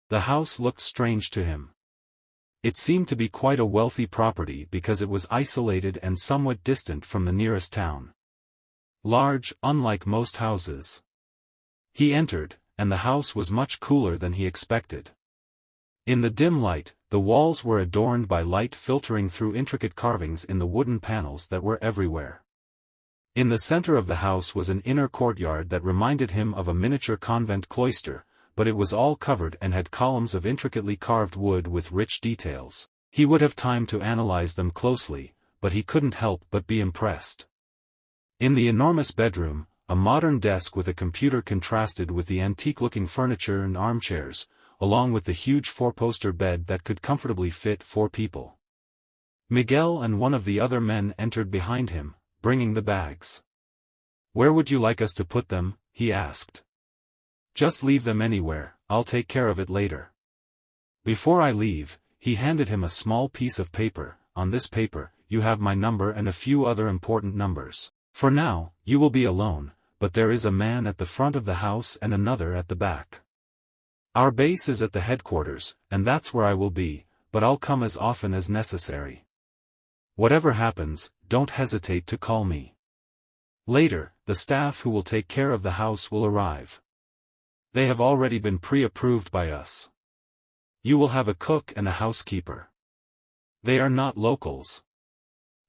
The house looked strange to him. It seemed to be quite a wealthy property because it was isolated and somewhat distant from the nearest town. Large, unlike most houses. He entered, and the house was much cooler than he expected. In the dim light, the walls were adorned by light filtering through intricate carvings in the wooden panels that were everywhere. In the center of the house was an inner courtyard that reminded him of a miniature convent cloister, but it was all covered and had columns of intricately carved wood with rich details. He would have time to analyze them closely, but he couldn't help but be impressed. In the enormous bedroom, a modern desk with a computer contrasted with the antique-looking furniture and armchairs, along with the huge four-poster bed that could comfortably fit 4 people. Miguel and one of the other men entered behind him, bringing the bags. "Where would you like us to put them?" he asked. "Just leave them anywhere, I'll take care of it later." Before I leave, he handed him a small piece of paper. "On this paper, you have my number and a few other important numbers. For now, you will be alone, but there is a man at the front of the house and another at the back. Our base is at the headquarters, and that's where I will be, but I'll come as often as necessary. Whatever happens, don't hesitate to call me. Later, the staff who will take care of the house will arrive. They have already been pre-approved by us. You will have a cook and a housekeeper. They are not locals.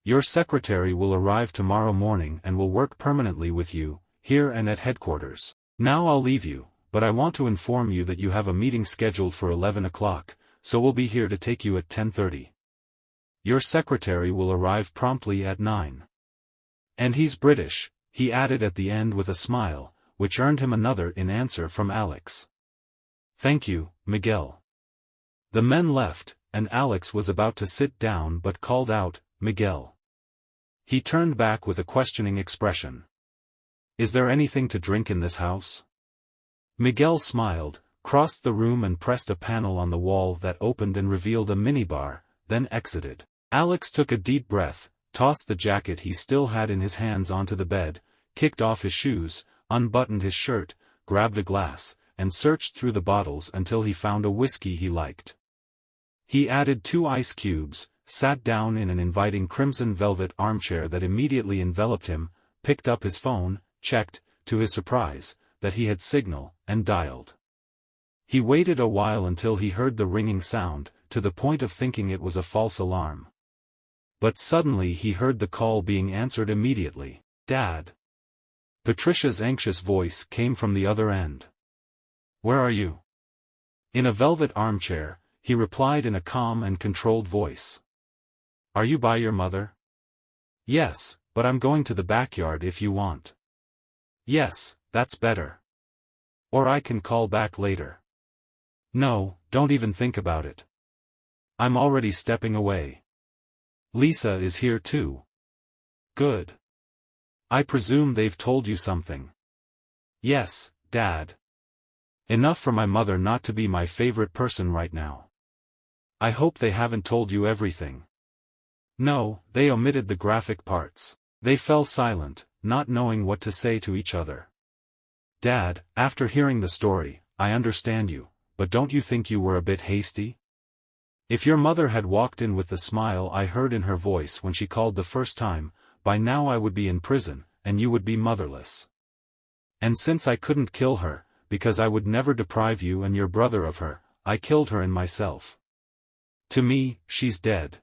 Your secretary will arrive tomorrow morning and will work permanently with you, here and at headquarters. Now I'll leave you, but I want to inform you that you have a meeting scheduled for 11 o'clock, so we'll be here to take you at 10:30. Your secretary will arrive promptly at 9. And he's British," he added at the end with a smile, which earned him another in answer from Alex. "Thank you, Miguel." The men left, and Alex was about to sit down but called out, "Miguel." He turned back with a questioning expression. "Is there anything to drink in this house?" Miguel smiled, crossed the room and pressed a panel on the wall that opened and revealed a minibar, then exited. Alex took a deep breath, tossed the jacket he still had in his hands onto the bed, kicked off his shoes, unbuttoned his shirt, grabbed a glass, and searched through the bottles until he found a whiskey he liked. He added 2 ice cubes, sat down in an inviting crimson velvet armchair that immediately enveloped him, picked up his phone, checked, to his surprise, that he had signal, and dialed. He waited a while until he heard the ringing sound, to the point of thinking it was a false alarm. But suddenly he heard the call being answered immediately. "Dad." Patricia's anxious voice came from the other end. "Where are you?" In a velvet armchair, he replied in a calm and controlled voice. "Are you by your mother?" "Yes, but I'm going to the backyard if you want." "Yes, that's better. Or I can call back later." "No, don't even think about it. I'm already stepping away. Lisa is here too." "Good. I presume they've told you something." "Yes, Dad. Enough for my mother not to be my favorite person right now." "I hope they haven't told you everything." "No, they omitted the graphic parts." They fell silent, not knowing what to say to each other. "Dad, after hearing the story, I understand you, but don't you think you were a bit hasty? If your mother had walked in with the smile I heard in her voice when she called the first time, by now I would be in prison, and you would be motherless. And since I couldn't kill her, because I would never deprive you and your brother of her, I killed her and myself. To me, she's dead.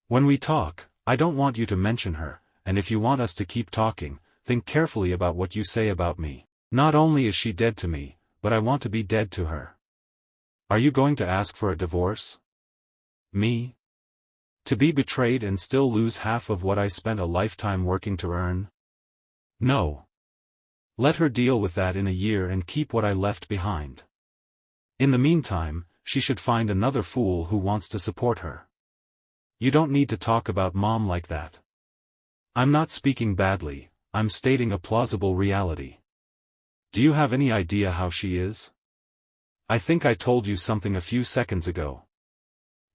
When we talk, I don't want you to mention her, and if you want us to keep talking, think carefully about what you say about me. Not only is she dead to me, but I want to be dead to her." "Are you going to ask for a divorce?" "Me? To be betrayed and still lose half of what I spent a lifetime working to earn? No. Let her deal with that in a year and keep what I left behind. In the meantime, she should find another fool who wants to support her. You don't need to talk about Mom like that. I'm not speaking badly, I'm stating a plausible reality. Do you have any idea how she is? I think I told you something a few seconds ago."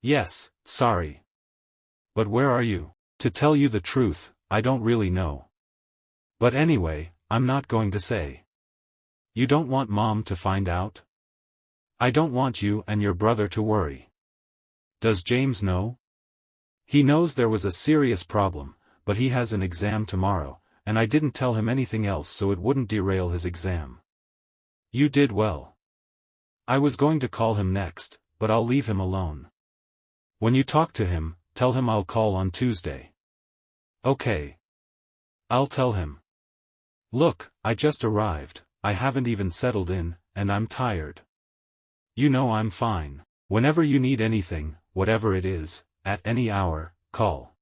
"Yes, sorry. But where are you?" "To tell you the truth, I don't really know. But anyway, I'm not going to say." "You don't want Mom to find out?" I don't want you and your brother to worry. Does James know? He knows there was a serious problem, but he has an exam tomorrow, and I didn't tell him anything else so it wouldn't derail his exam. You did well. I was going to call him next, but I'll leave him alone. When you talk to him, tell him I'll call on Tuesday. Okay. I'll tell him. Look, I just arrived, I haven't even settled in, and I'm tired. You know I'm fine. Whenever you need anything, whatever it is, at any hour, call.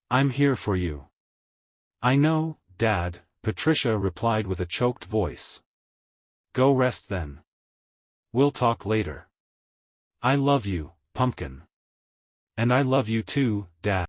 I'm here for you. I know, Dad, Patricia replied with a choked voice. Go rest then. We'll talk later. I love you, Pumpkin. And I love you too, Dad.